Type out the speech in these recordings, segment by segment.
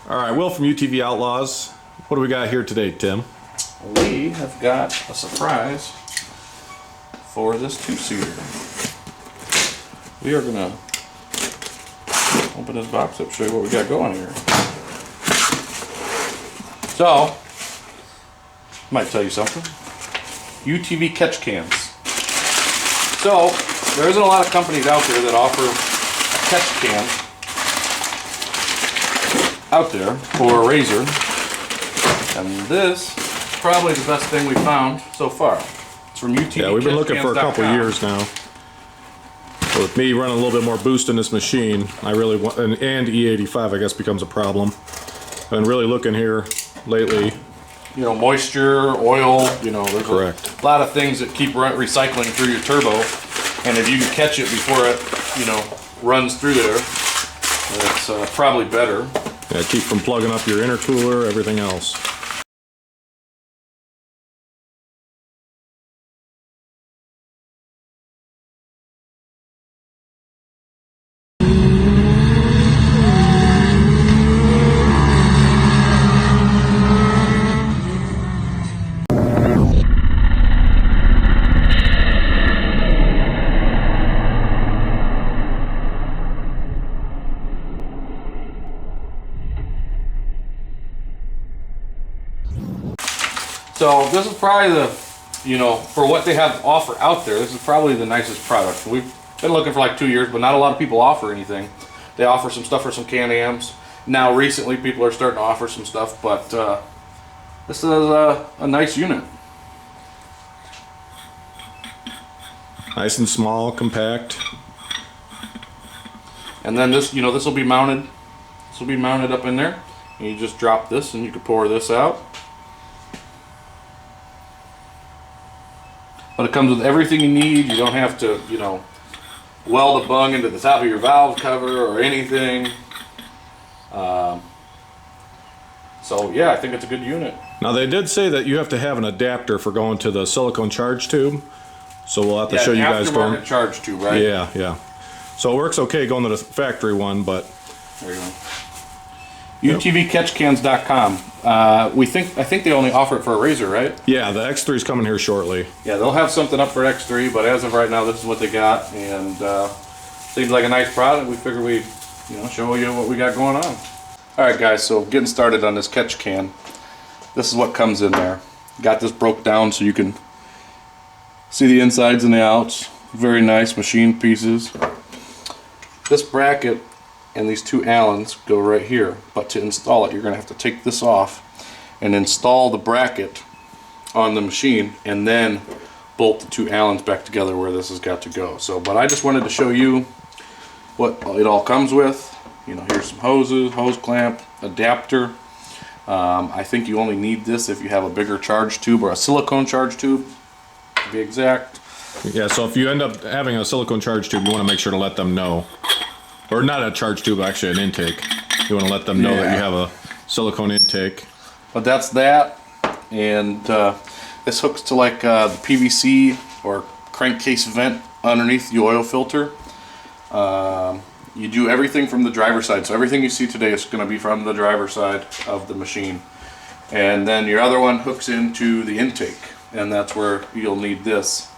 All right, Will from UTV Outlaws. What do we got here today, Tim? We have got a surprise for this two-seater. We are gonna open this box up, show you what we got going here. So, might tell you something. UTV catch cans. So, there isn't a lot of companies out there that offer a catch can out there for a RZR, and this is probably the best thing we found so far. It's from UTV. Yeah, we've been looking for a couple years now. So with me running a little bit more boost in this machine, I really want, and E85 I guess becomes a problem. I've been really looking here lately. You know, moisture, oil, you know, there's Correct. a lot of things that keep recycling through your turbo, and if you can catch it before it, you know, runs through there, it's probably better. Yeah, keep from plugging up your intercooler, everything else. So this is probably the, you know, for what they have to offer out there, this is probably the nicest product. We've been looking for like 2 years, but not a lot of people offer anything. They offer some stuff for some Can-Ams. Now recently people are starting to offer some stuff, but this is a nice unit. Nice and small, compact. And then this, you know, this will be mounted. This will be mounted up in there. And you just drop this and you can pour this out. But it comes with everything you need. You don't have to, you know, weld a bung into the top of your valve cover or anything. So yeah, I think it's a good unit. Now they did say that you have to have an adapter for going to the silicone charge tube. So we'll have to show you guys going. Aftermarket charge tube, right? Yeah, yeah. So it works okay going to the factory one, but There you go. UTVCatchcans.com. I think they only offer it for a RZR, right? yeah, the X3 is coming here shortly. Yeah, they'll have something up for X3, but as of right now, this is what they got, and seems like a nice product. We figured we'd, you know, show you what we got going on. All right, guys. So getting started on this catch can. This is what comes in there. Got this broke down so you can see the insides and the outs. Very nice machine pieces. This bracket and these two Allens go right here, but to install it you're going to have to take this off and install the bracket on the machine and then bolt the two Allens back together where this has got to go. So, but I just wanted to show you what it all comes with. You know, here's some hoses, hose clamp, adapter. I think you only need this if you have a bigger charge tube or a silicone charge tube, to be exact. Yeah, so if you end up having a silicone charge tube, you want to make sure to let them know. Or not a charge tube, actually an intake. You want to let them know that you have a silicone intake. But that's that, and this hooks to like the PVC or crankcase vent underneath the oil filter. You do everything from the driver's side, so everything you see today is going to be from the driver's side of the machine. And then your other one hooks into the intake, and that's where you'll need this.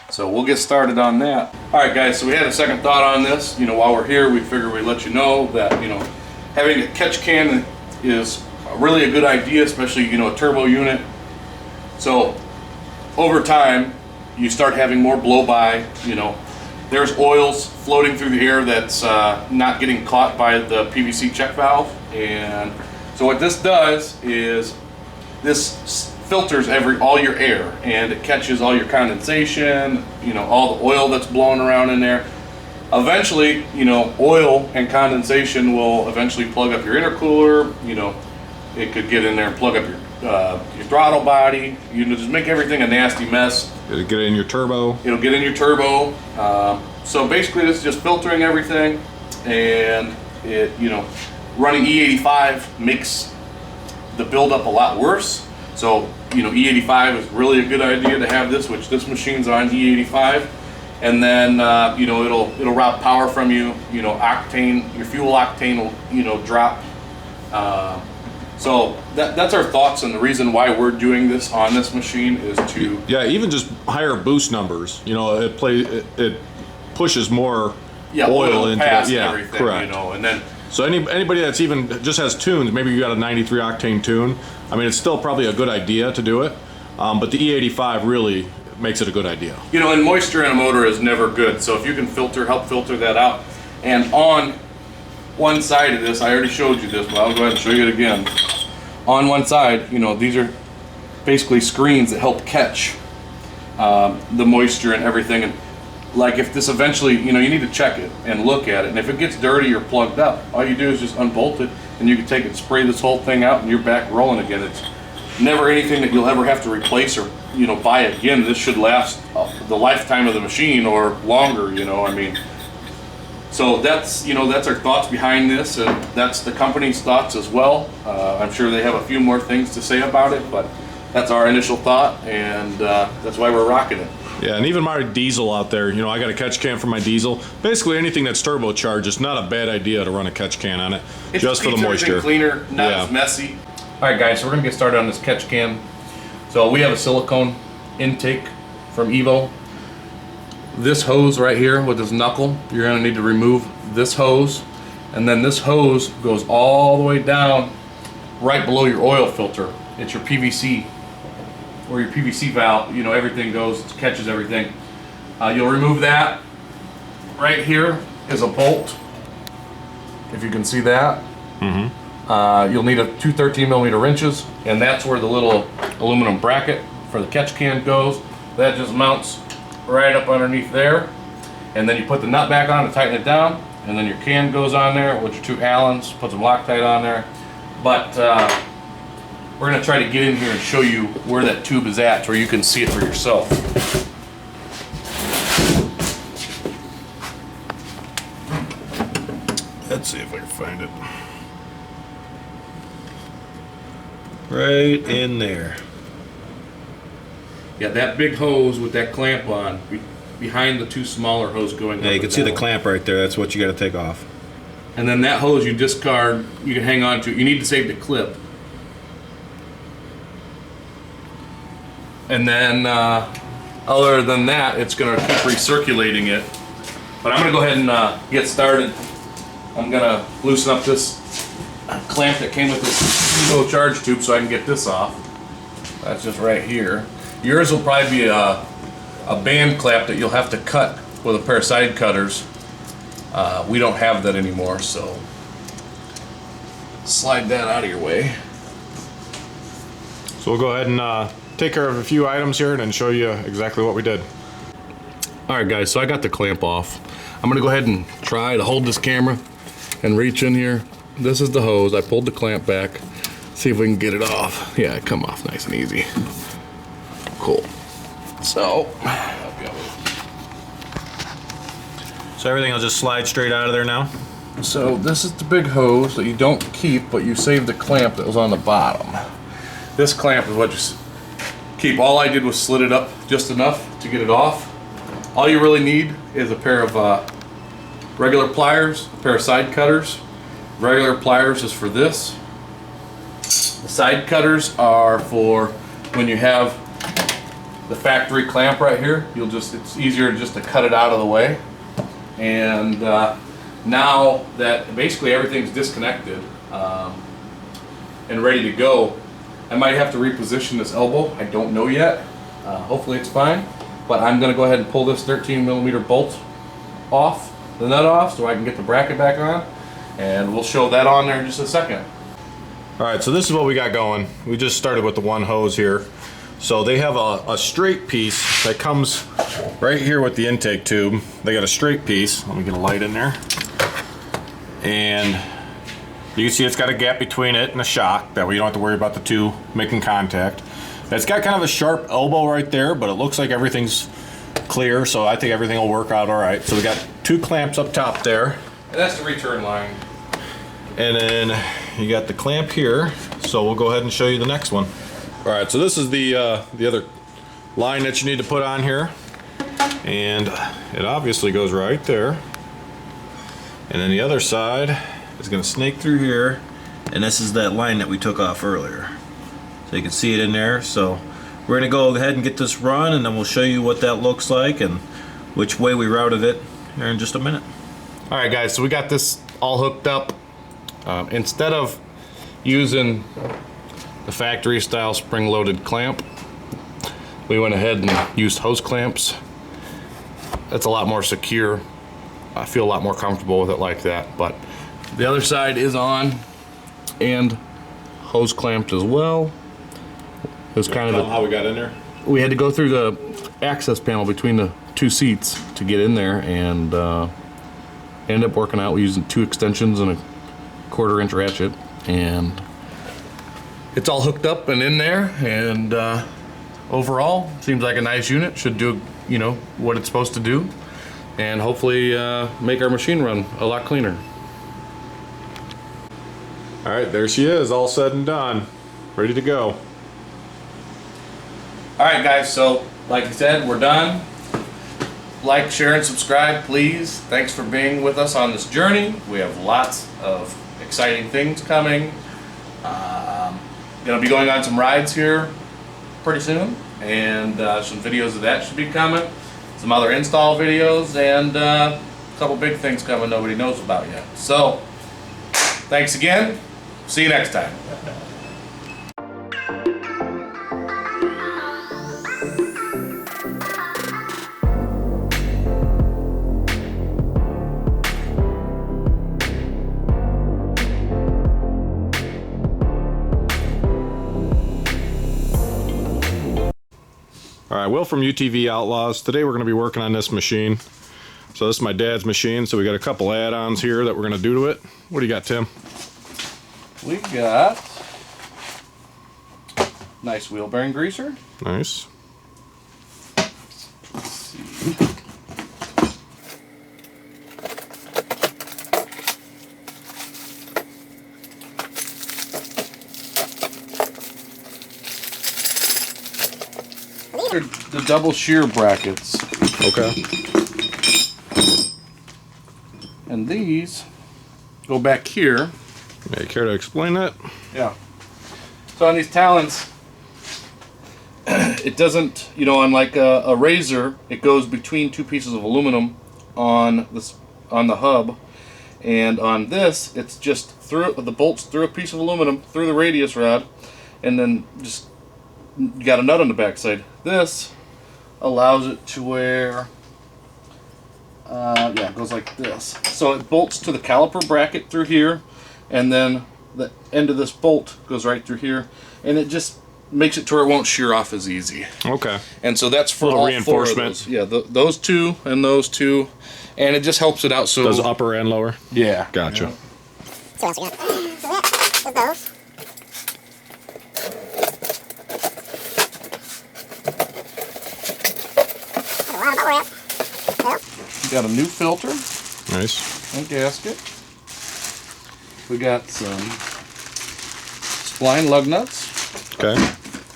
So we'll get started on that. Alright guys, so we had a second thought on this. You know, while we're here, we figured we'd let you know that, you know, having a catch can is really a good idea, especially, you know, a turbo unit. So over time, you start having more blow-by, you know. There's oils floating through the air that's not getting caught by the PVC check valve. And so what this does is this filters all your air, and it catches all your condensation, you know, all the oil that's blowing around in there. Eventually, you know, oil and condensation will eventually plug up your intercooler. You know, it could get in there and plug up your throttle body. You know, just make everything a nasty mess. It'll get in your turbo. It'll get in your turbo. So basically, this is just filtering everything, and it, you know, running E85 makes the buildup a lot worse. So, you know, E85 is really a good idea to have this, which this machine's on E85. And then, you know, it'll rob power from you. You know, octane, your fuel octane will, you know, drop So that's our thoughts, and the reason why we're doing this on this machine is to even just higher boost numbers. You know, it pushes more oil into past the, everything, correct. you know, and then So anybody that's even just has tunes, maybe you got a 93 octane tune. I mean, it's still probably a good idea to do it, but the E85 really makes it a good idea. you know, and moisture in a motor is never good. So if you can help filter that out, and on one side of this, I already showed you this, but I'll go ahead and show you it again. On one side, you know, these are basically screens that help catch the moisture and everything. And like if this eventually, you know, you need to check it and look at it. And if it gets dirty or plugged up, all you do is just unbolt it, and you can take it and spray this whole thing out, and you're back rolling again. It's never anything that you'll ever have to replace or, you know, buy again. This should last the lifetime of the machine or longer, you know, I mean. So that's, you know, that's our thoughts behind this, and that's the company's thoughts as well. I'm sure they have a few more things to say about it, but that's our initial thought, and that's why we're rocking it. Yeah, and even my diesel out there, you know, I got a catch can for my diesel. Basically anything that's turbocharged, it's not a bad idea to run a catch can on it, just for the moisture. Cleaner, not as messy. All right, guys, so we're gonna get started on this catch can. So we have a silicone intake from Evo. This hose right here with this knuckle, you're gonna need to remove this hose, and then this hose goes all the way down right below your oil filter. It's your PVC, where your PVC valve, you know, everything goes, catches everything. You'll remove that. Right here is a bolt, if you can see that. You'll need two 13mm wrenches, and that's where the little aluminum bracket for the catch can goes. That just mounts right up underneath there, and then you put the nut back on to tighten it down, and then your can goes on there with your two Allens, put some Loctite on there. But we're going to try to get in here and show you where that tube is at, so you can see it for yourself. Let's see if I can find it. Right in there. Yeah, that big hose with that clamp on, behind the two smaller hoses going. Yeah, you can see the clamp right there. That's what you got to take off. And then that hose you discard, you can hang on to. You need to save the clip. And then, other than that, it's going to keep recirculating it. But I'm going to go ahead and get started. I'm going to loosen up this clamp that came with this little charge tube so I can get this off. That's just right here. Yours will probably be a band clamp that you'll have to cut with a pair of side cutters. We don't have that anymore, so slide that out of your way. So we'll go ahead and take care of a few items here and then show you exactly what we did. Alright guys, so I got the clamp off. I'm going to go ahead and try to hold this camera and reach in here. This is the hose. I pulled the clamp back. See if we can get it off. Yeah, it come off nice and easy. Cool. So everything will just slide straight out of there now? So this is the big hose that you don't keep, but you save the clamp that was on the bottom. This clamp is what you keep. All I did was slit it up just enough to get it off. All you really need is a pair of regular pliers, a pair of side cutters. Regular pliers is for this. The side cutters are for when you have the factory clamp right here. It's easier just to cut it out of the way. And now that basically everything's disconnected and ready to go, I might have to reposition this elbow. I don't know yet. Hopefully it's fine. But I'm going to go ahead and pull this 13mm bolt off, the nut off, so I can get the bracket back on. And we'll show that on there in just a second. Alright, so this is what we got going. We just started with the one hose here. So they have a straight piece that comes right here with the intake tube. They got a straight piece. Let me get a light in there. And you can see it's got a gap between it and a shock. That way you don't have to worry about the two making contact. It's got kind of a sharp elbow right there, but it looks like everything's clear, so I think everything will work out alright. So we got two clamps up top there. And that's the return line. And then you got the clamp here, so we'll go ahead and show you the next one. All right, so this is the other line that you need to put on here, and it obviously goes right there. And then the other side is going to snake through here and this is that line that we took off earlier. So you can see it in there. So we're gonna go ahead and get this run, and then we'll show you what that looks like and which way we routed it here in just a minute. All right, guys, so we got this all hooked up. Instead of using the factory style spring-loaded clamp, we went ahead and used hose clamps. That's a lot more secure. I feel a lot more comfortable with it like that. But the other side is on and hose clamped as well. It was kind of how we got in there. we had to go through the access panel between the two seats to get in there, and ended up working out. We using 2 extensions and a 1/4-inch ratchet, and it's all hooked up and in there, and overall seems like a nice unit. Should do, you know, what it's supposed to do, and hopefully make our machine run a lot cleaner. All right, there she is, all said and done, ready to go. All right, guys, so like I said, we're done. Like, share, and subscribe, please. Thanks for being with us on this journey. We have lots of exciting things coming. Gonna be going on some rides here pretty soon, and some videos of that should be coming. Some other install videos, and a couple big things coming nobody knows about yet. So, thanks again. See you next time. All right, Will from UTV Outlaws. Today we're going to be working on this machine. So this is my dad's machine, so we got a couple add-ons here that we're going to do to it. What do you got, Tim? We got nice wheel bearing greaser. Nice. Let's see. They're the double shear brackets. Okay. And these go back here. Yeah, you care to explain that? Yeah. So on these talons, it doesn't, you know, on like a razor, it goes between 2 pieces of aluminum on the hub, and on this, it's just through the bolts through a piece of aluminum through the radius rod, and then just you got a nut on the backside. This allows it to where, yeah, it goes like this. So it bolts to the caliper bracket through here, and then the end of this bolt goes right through here, and it just makes it to where it won't shear off as easy. Okay. And so that's for little all reinforcement. 4 of those. Yeah, those 2 and those 2, and it just helps it out. So Does upper and lower? yeah, Gotcha. Yeah. So what else we got? So that, there's those. That's a lot of bubble wrap. Yep. We got a new filter Nice. and gasket. We got some spline lug nuts Okay.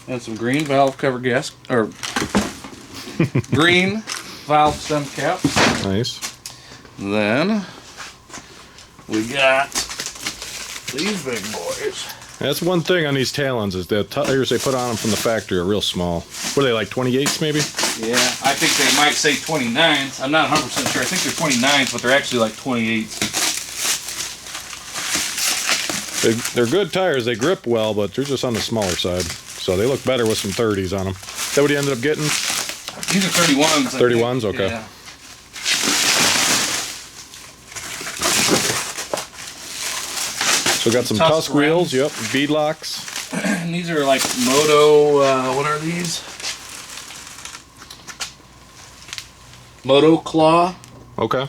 and some green valve cover gas or green valve stem caps. Nice. Then we got these big boys. That's one thing on these talons is the tires they put on them from the factory are real small. What are they, like 28s maybe? Yeah, I think they might say 29s. I'm not 100% sure. I think they're 29s, but they're actually like 28s. They're good tires. They grip well, but they're just on the smaller side. So they look better with some 30s on them. Is that what you ended up getting? These are 31s. 31s? Okay. Yeah. So we got some Tusk Tusk wheels, rims. yep, bead locks. And these are like Moto, what are these? Moto Claw. Okay.